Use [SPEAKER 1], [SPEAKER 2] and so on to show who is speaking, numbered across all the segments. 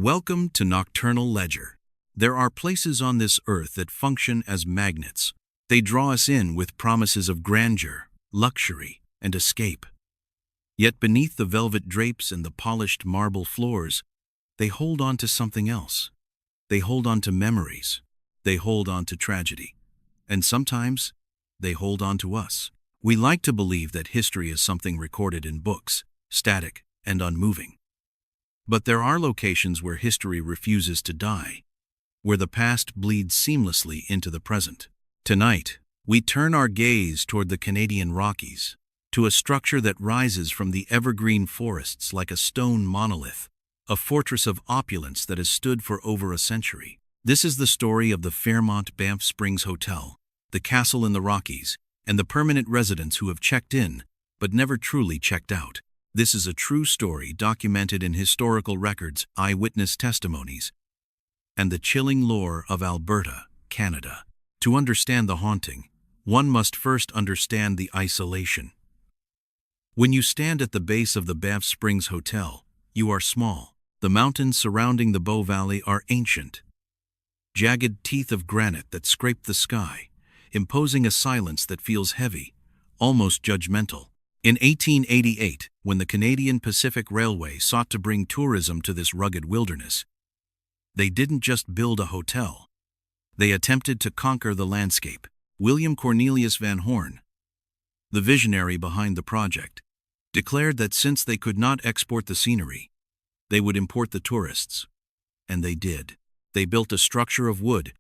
[SPEAKER 1] Welcome to Nocturnal Ledger. There are places on this earth that function as magnets. They draw us in with promises of grandeur, luxury, and escape. Yet beneath the velvet drapes and the polished marble floors, they hold on to something else. They hold on to memories. They hold on to tragedy. And sometimes, they hold on to us. We like to believe that history is something recorded in books, static and unmoving. But there are locations where history refuses to die, where the past bleeds seamlessly into the present. Tonight, we turn our gaze toward the Canadian Rockies, to a structure that rises from the evergreen forests like a stone monolith, a fortress of opulence that has stood for over a century. This is the story of the Fairmont Banff Springs Hotel, the castle in the Rockies, and the permanent residents who have checked in, but never truly checked out. This is a true story documented in historical records, eyewitness testimonies, and the chilling lore of Alberta, Canada. To understand the haunting, one must first understand the isolation. When you stand at the base of the Banff Springs Hotel, you are small. The mountains surrounding the Bow Valley are ancient, jagged teeth of granite that scrape the sky, imposing a silence that feels heavy, almost judgmental. In 1888, when the Canadian Pacific Railway sought to bring tourism to this rugged wilderness, they didn't just build a hotel. They attempted to conquer the landscape. William Cornelius Van Horn, the visionary behind the project, declared that since they could not export the scenery, they would import the tourists. And they did. They built a structure of wood,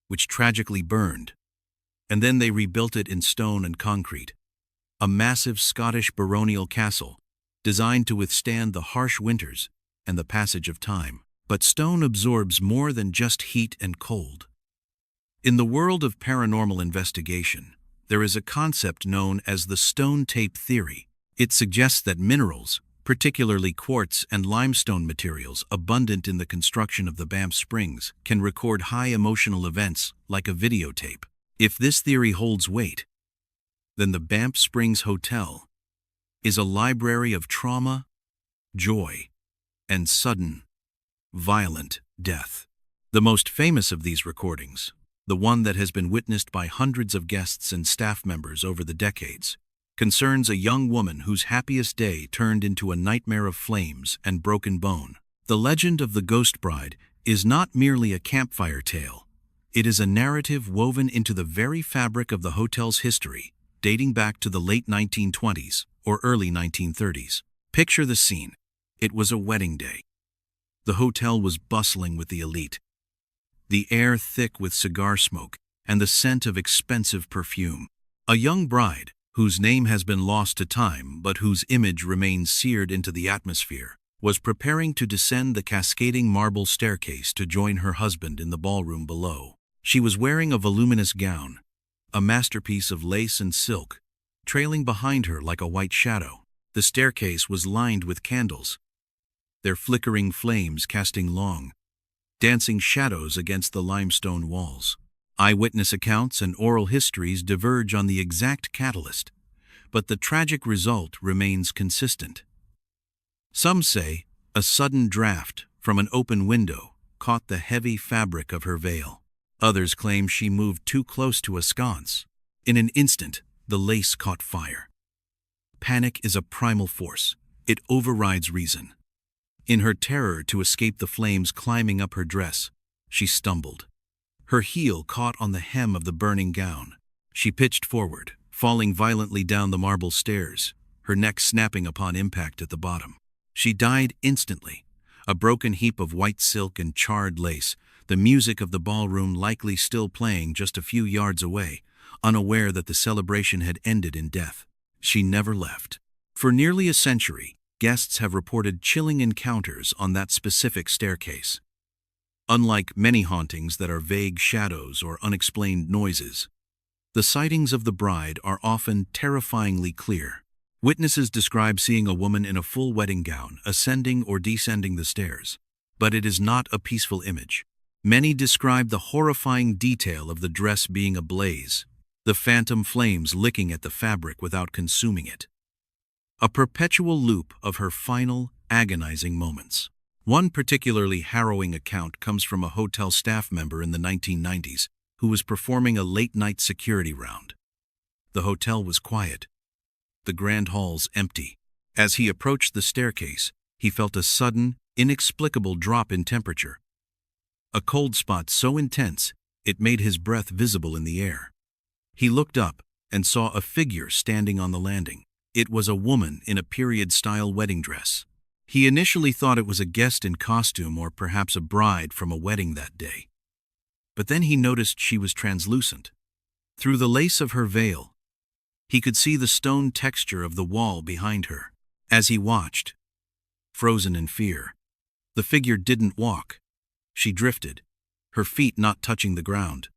[SPEAKER 1] which tragically burned, and then they rebuilt it in stone and concrete. A massive Scottish baronial castle, designed to withstand the harsh winters and the passage of time. But stone absorbs more than just heat and cold. In the world of paranormal investigation, there is a concept known as the stone tape theory. It suggests that minerals, particularly quartz and limestone materials abundant in the construction of the Banff Springs, can record high emotional events like a videotape. If this theory holds weight, then the Banff Springs Hotel is a library of trauma, joy, and sudden, violent death. The most famous of these recordings, the one that has been witnessed by hundreds of guests and staff members over the decades, concerns a young woman whose happiest day turned into a nightmare of flames and broken bone. The legend of the Ghost Bride is not merely a campfire tale. It is a narrative woven into the very fabric of the hotel's history, dating back to the late 1920s or early 1930s. Picture the scene. It was a wedding day. The hotel was bustling with the elite, the air thick with cigar smoke and the scent of expensive perfume. A young bride, whose name has been lost to time but whose image remains seared into the atmosphere, was preparing to descend the cascading marble staircase to join her husband in the ballroom below. She was wearing a voluminous gown, a masterpiece of lace and silk, trailing behind her like a white shadow. The staircase was lined with candles, their flickering flames casting long, dancing shadows against the limestone walls. Eyewitness accounts and oral histories diverge on the exact catalyst, but the tragic result remains consistent. Some say a sudden draft from an open window caught the heavy fabric of her veil. Others claim she moved too close to a sconce. In an instant, the lace caught fire. Panic is a primal force. It overrides reason. In her terror to escape the flames climbing up her dress, she stumbled. Her heel caught on the hem of the burning gown. She pitched forward, falling violently down the marble stairs, her neck snapping upon impact at the bottom. She died instantly, a broken heap of white silk and charred lace, the music of the ballroom likely still playing just a few yards away, unaware that the celebration had ended in death. She never left. For nearly a century, guests have reported chilling encounters on that specific staircase. Unlike many hauntings that are vague shadows or unexplained noises, the sightings of the bride are often terrifyingly clear. Witnesses describe seeing a woman in a full wedding gown ascending or descending the stairs, but it is not a peaceful image. Many describe the horrifying detail of the dress being ablaze, the phantom flames licking at the fabric without consuming it. A perpetual loop of her final, agonizing moments. One particularly harrowing account comes from a hotel staff member in the 1990s who was performing a late-night security round. The hotel was quiet, the grand halls empty. As he approached the staircase, he felt a sudden, inexplicable drop in temperature. A cold spot so intense, it made his breath visible in the air. He looked up and saw a figure standing on the landing. It was a woman in a period-style wedding dress. He initially thought it was a guest in costume or perhaps a bride from a wedding that day. But then he noticed she was translucent. Through the lace of her veil, he could see the stone texture of the wall behind her. As he watched, frozen in fear, the figure didn't walk. She drifted, her feet not touching the ground,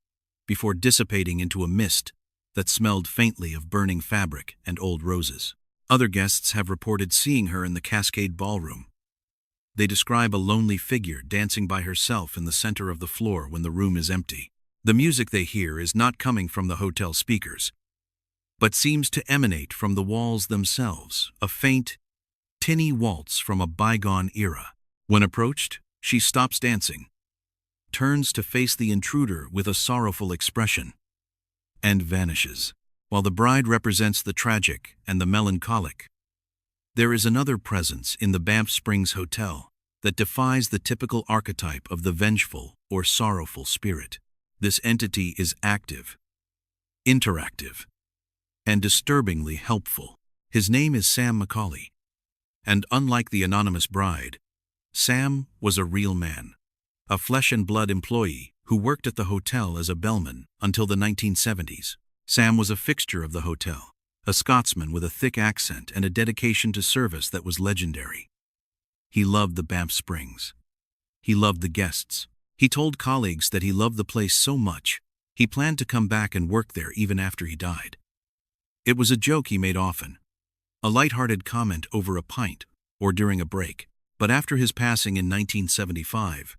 [SPEAKER 1] before dissipating into a mist that smelled faintly of burning fabric and old roses. Other guests have reported seeing her in the Cascade Ballroom. They describe a lonely figure dancing by herself in the center of the floor when the room is empty. The music they hear is not coming from the hotel speakers, but seems to emanate from the walls themselves, a faint, tinny waltz from a bygone era. When approached, she stops dancing, turns to face the intruder with a sorrowful expression, and vanishes. While the bride represents the tragic and the melancholic, there is another presence in the Banff Springs Hotel that defies the typical archetype of the vengeful or sorrowful spirit. This entity is active, interactive, and disturbingly helpful. His name is Sam Macaulay, and unlike the anonymous bride, Sam was a real man, a flesh-and-blood employee who worked at the hotel as a bellman until the 1970s. Sam was a fixture of the hotel, a Scotsman with a thick accent and a dedication to service that was legendary. He loved the Banff Springs. He loved the guests. He told colleagues that he loved the place so much, he planned to come back and work there even after he died. It was a joke he made often, a light-hearted comment over a pint or during a break. But after his passing in 1975,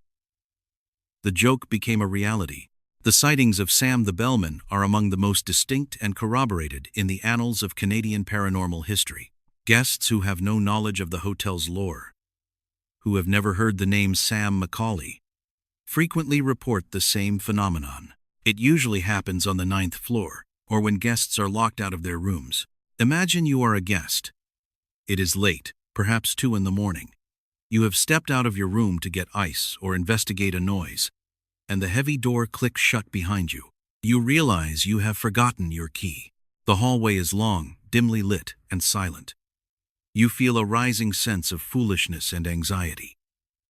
[SPEAKER 1] the joke became a reality. The sightings of Sam the Bellman are among the most distinct and corroborated in the annals of Canadian paranormal history. Guests who have no knowledge of the hotel's lore, who have never heard the name Sam Macaulay, frequently report the same phenomenon. It usually happens on the 9th floor, or when guests are locked out of their rooms. Imagine you are a guest. It is late, perhaps 2 in the morning. You have stepped out of your room to get ice or investigate a noise, and the heavy door clicks shut behind you. You realize you have forgotten your key. The hallway is long, dimly lit, and silent. You feel a rising sense of foolishness and anxiety.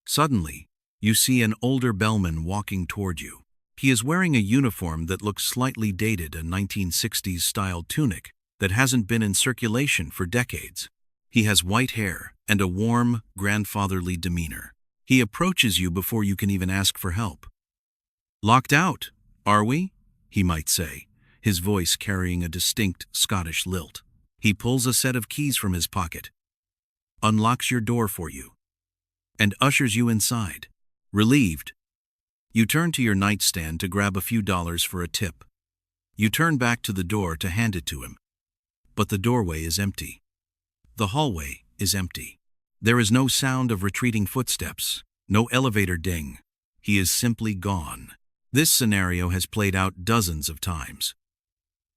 [SPEAKER 1] Suddenly, you see an older bellman walking toward you. He is wearing a uniform that looks slightly dated, a 1960s-style tunic that hasn't been in circulation for decades. He has white hair and a warm, grandfatherly demeanor. He approaches you before you can even ask for help. "Locked out, are we?" he might say, his voice carrying a distinct Scottish lilt. He pulls a set of keys from his pocket, unlocks your door for you, and ushers you inside. Relieved, you turn to your nightstand to grab a few dollars for a tip. You turn back to the door to hand it to him, but the doorway is empty. The hallway is empty. There is no sound of retreating footsteps, no elevator ding. He is simply gone. This scenario has played out dozens of times.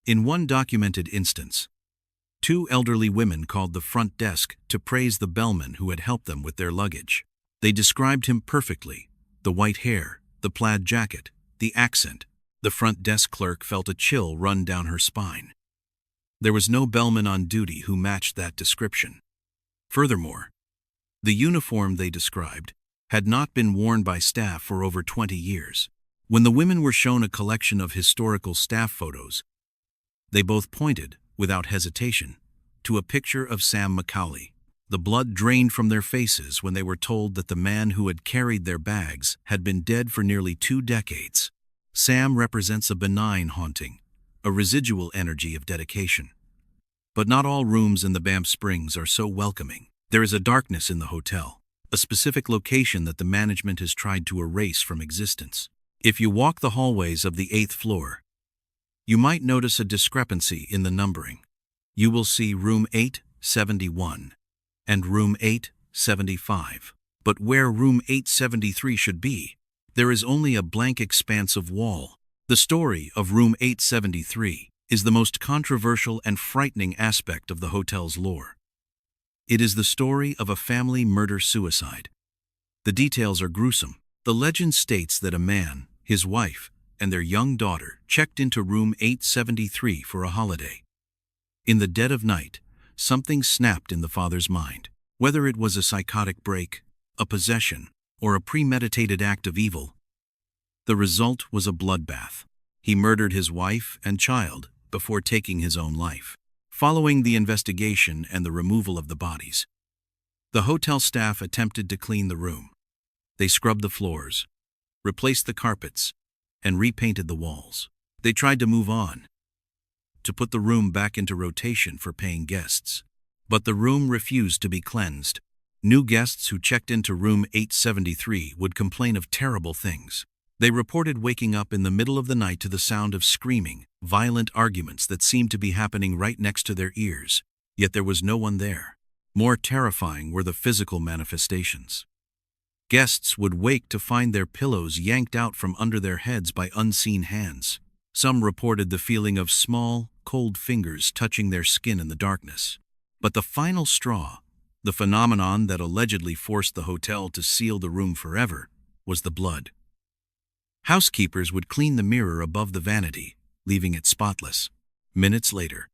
[SPEAKER 1] In one documented instance, 2 elderly women called the front desk to praise the bellman who had helped them with their luggage. They described him perfectly: the white hair, the plaid jacket, the accent. The front desk clerk felt a chill run down her spine. There was no bellman on duty who matched that description. Furthermore, the uniform they described had not been worn by staff for over 20 years. When the women were shown a collection of historical staff photos, they both pointed, without hesitation, to a picture of Sam Macaulay. The blood drained from their faces when they were told that the man who had carried their bags had been dead for nearly 2 decades. Sam represents a benign haunting, a residual energy of dedication. But not all rooms in the Banff Springs are so welcoming. There is a darkness in the hotel, a specific location that the management has tried to erase from existence. If you walk the hallways of the 8th floor, you might notice a discrepancy in the numbering. You will see room 871 and room 875. But where room 873 should be, there is only a blank expanse of wall. The story of room 873 is the most controversial and frightening aspect of the hotel's lore. It is the story of a family murder-suicide. The details are gruesome. The legend states that a man, his wife, and their young daughter checked into room 873 for a holiday. In the dead of night, something snapped in the father's mind. Whether it was a psychotic break, a possession, or a premeditated act of evil, the result was a bloodbath. He murdered his wife and child before taking his own life. Following the investigation and the removal of the bodies, the hotel staff attempted to clean the room. They scrubbed the floors, replaced the carpets, and repainted the walls. They tried to move on, to put the room back into rotation for paying guests. But the room refused to be cleansed. New guests who checked into room 873 would complain of terrible things. They reported waking up in the middle of the night to the sound of screaming, violent arguments that seemed to be happening right next to their ears, yet there was no one there. More terrifying were the physical manifestations. Guests would wake to find their pillows yanked out from under their heads by unseen hands. Some reported the feeling of small, cold fingers touching their skin in the darkness. But the final straw, the phenomenon that allegedly forced the hotel to seal the room forever, was the blood. Housekeepers would clean the mirror above the vanity, leaving it spotless. Minutes later,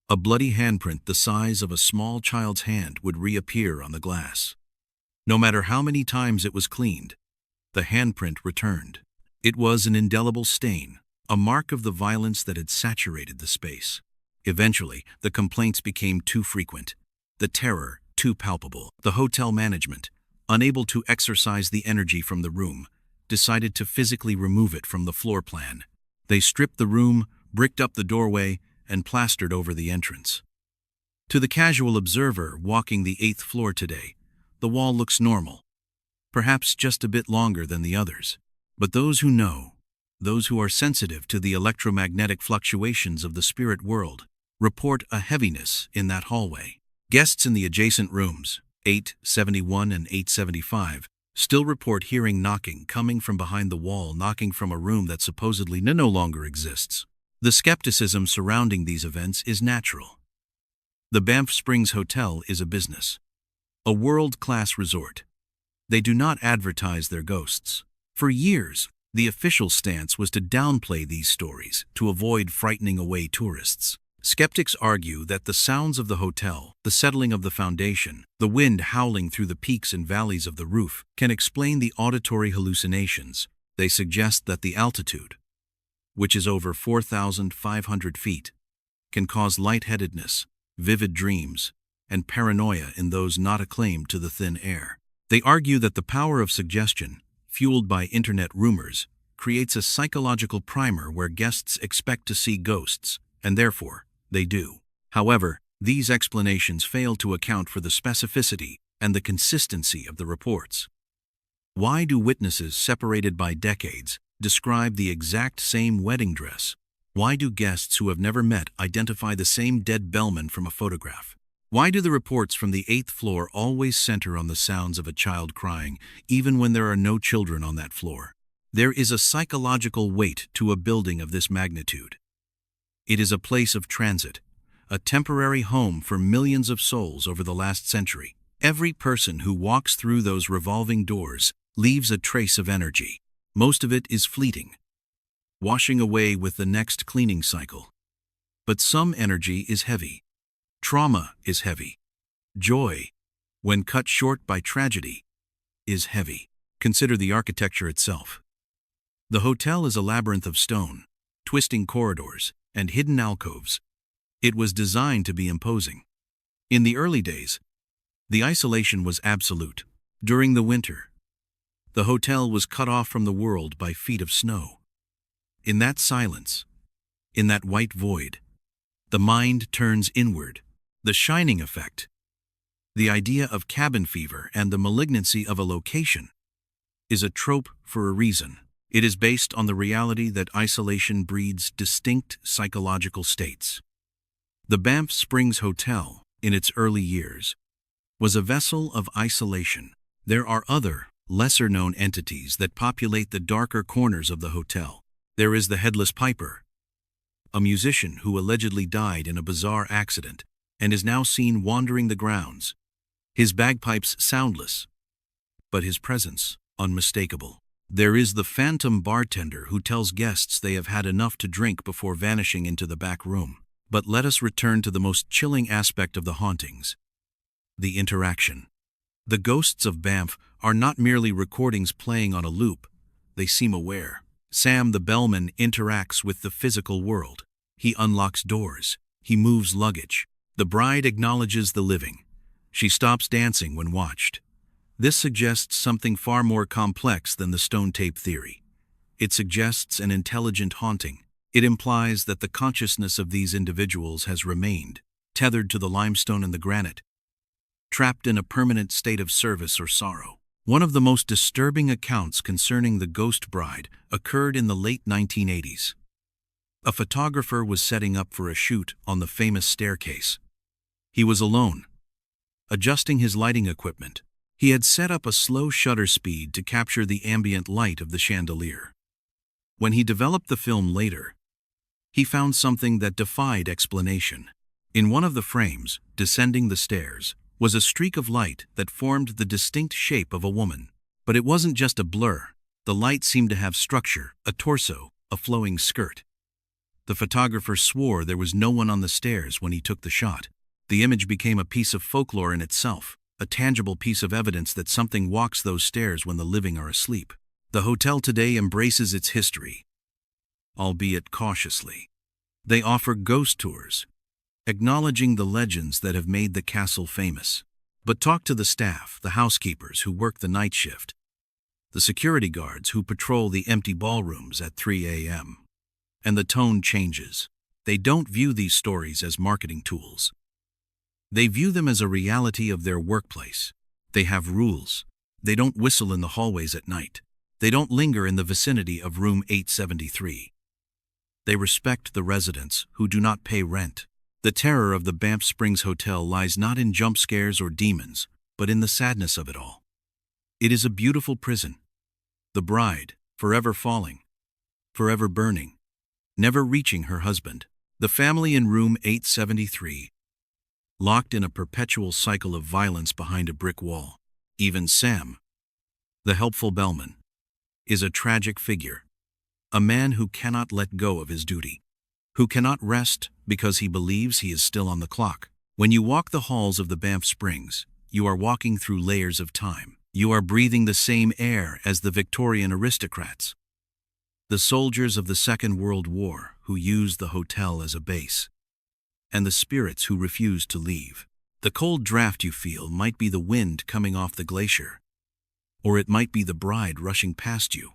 [SPEAKER 1] a bloody handprint the size of a small child's hand would reappear on the glass. No matter how many times it was cleaned, the handprint returned. It was an indelible stain, a mark of the violence that had saturated the space. Eventually, the complaints became too frequent, the terror too palpable. The hotel management, unable to exorcise the energy from the room, decided to physically remove it from the floor plan. They stripped the room, bricked up the doorway, and plastered over the entrance. To the casual observer walking the 8th floor today, the wall looks normal, perhaps just a bit longer than the others. But those who know, those who are sensitive to the electromagnetic fluctuations of the spirit world, report a heaviness in that hallway. Guests in the adjacent rooms, 871 and 875, still report hearing knocking coming from behind the wall, knocking from a room that supposedly no longer exists. The skepticism surrounding these events is natural. The Banff Springs Hotel is a business, a world-class resort. They do not advertise their ghosts. For years, the official stance was to downplay these stories to avoid frightening away tourists. Skeptics argue that the sounds of the hotel, the settling of the foundation, the wind howling through the peaks and valleys of the roof, can explain the auditory hallucinations. They suggest that the altitude, which is over 4,500 feet, can cause lightheadedness, vivid dreams, and paranoia in those not acclaimed to the thin air. They argue that the power of suggestion, fueled by internet rumors, creates a psychological primer where guests expect to see ghosts, and therefore, they do. However, these explanations fail to account for the specificity and the consistency of the reports. Why do witnesses separated by decades describe the exact same wedding dress? Why do guests who have never met identify the same dead bellman from a photograph? Why do the reports from the 8th floor always center on the sounds of a child crying, even when there are no children on that floor? There is a psychological weight to a building of this magnitude. It is a place of transit, a temporary home for millions of souls over the last century. Every person who walks through those revolving doors leaves a trace of energy. Most of it is fleeting, washing away with the next cleaning cycle. But some energy is heavy. Trauma is heavy. Joy, when cut short by tragedy, is heavy. Consider the architecture itself. The hotel is a labyrinth of stone, twisting corridors, and hidden alcoves. It was designed to be imposing. In the early days, the isolation was absolute. During the winter, the hotel was cut off from the world by feet of snow. In that silence, in that white void, the mind turns inward. The Shining effect, the idea of cabin fever and the malignancy of a location, is a trope for a reason. It is based on the reality that isolation breeds distinct psychological states. The Banff Springs Hotel, in its early years, was a vessel of isolation. There are other, lesser-known entities that populate the darker corners of the hotel. There is the Headless Piper, a musician who allegedly died in a bizarre accident and is now seen wandering the grounds, his bagpipes soundless, but his presence unmistakable. There is the phantom bartender who tells guests they have had enough to drink before vanishing into the back room. But let us return to the most chilling aspect of the hauntings: the interaction. The ghosts of Banff are not merely recordings playing on a loop. They seem aware. Sam the Bellman interacts with the physical world. He unlocks doors. He moves luggage. The bride acknowledges the living. She stops dancing when watched. This suggests something far more complex than the stone tape theory. It suggests an intelligent haunting. It implies that the consciousness of these individuals has remained, tethered to the limestone and the granite, trapped in a permanent state of service or sorrow. One of the most disturbing accounts concerning the ghost bride occurred in the late 1980s. A photographer was setting up for a shoot on the famous staircase. He was alone, adjusting his lighting equipment. He had set up a slow shutter speed to capture the ambient light of the chandelier. When he developed the film later, he found something that defied explanation. In one of the frames, descending the stairs, was a streak of light that formed the distinct shape of a woman. But it wasn't just a blur. The light seemed to have structure, a torso, a flowing skirt. The photographer swore there was no one on the stairs when he took the shot. The image became a piece of folklore in itself, a tangible piece of evidence that something walks those stairs when the living are asleep. The hotel today embraces its history, albeit cautiously. They offer ghost tours, acknowledging the legends that have made the castle famous. But talk to the staff, the housekeepers who work the night shift, the security guards who patrol the empty ballrooms at 3 a.m., and the tone changes. They don't view these stories as marketing tools. They view them as a reality of their workplace. They have rules. They don't whistle in the hallways at night. They don't linger in the vicinity of room 873. They respect the residents who do not pay rent. The terror of the Banff Springs Hotel lies not in jump scares or demons, but in the sadness of it all. It is a beautiful prison. The bride, forever falling, forever burning, never reaching her husband. The family in room 873, locked in a perpetual cycle of violence behind a brick wall. Even Sam, the helpful bellman, is a tragic figure. A man who cannot let go of his duty, who cannot rest because he believes he is still on the clock. When you walk the halls of the Banff Springs, you are walking through layers of time. You are breathing the same air as the Victorian aristocrats, the soldiers of the Second World War who used the hotel as a base, and the spirits who refused to leave. The cold draft you feel might be the wind coming off the glacier, or it might be the bride rushing past you,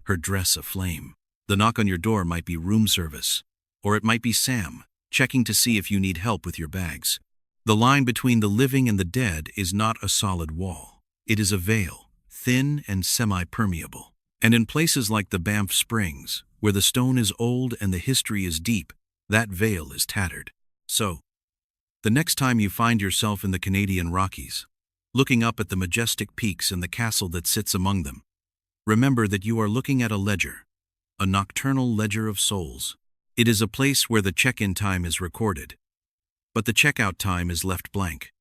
[SPEAKER 1] her dress aflame. The knock on your door might be room service, or it might be Sam, checking to see if you need help with your bags. The line between the living and the dead is not a solid wall. It is a veil, thin and semi-permeable. And in places like the Banff Springs, where the stone is old and the history is deep, that veil is tattered. So, the next time you find yourself in the Canadian Rockies, looking up at the majestic peaks and the castle that sits among them, remember that you are looking at a ledger, a nocturnal ledger of souls. It is a place where the check-in time is recorded, but the checkout time is left blank.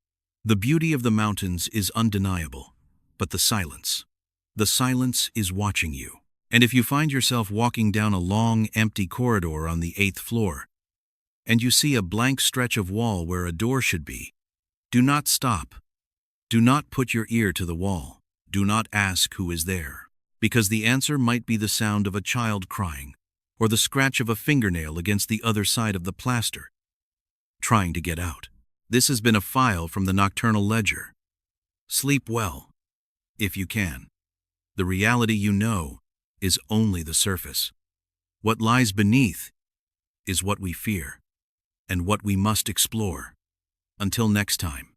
[SPEAKER 1] The beauty of the mountains is undeniable, but the silence is watching you. And if you find yourself walking down a long, empty corridor on the 8th floor, and you see a blank stretch of wall where a door should be, do not stop. Do not put your ear to the wall. Do not ask who is there, because the answer might be the sound of a child crying, or the scratch of a fingernail against the other side of the plaster, trying to get out. This has been a file from the Nocturnal Ledger. Sleep well, if you can. The reality you know is only the surface. What lies beneath is what we fear, and what we must explore. Until next time.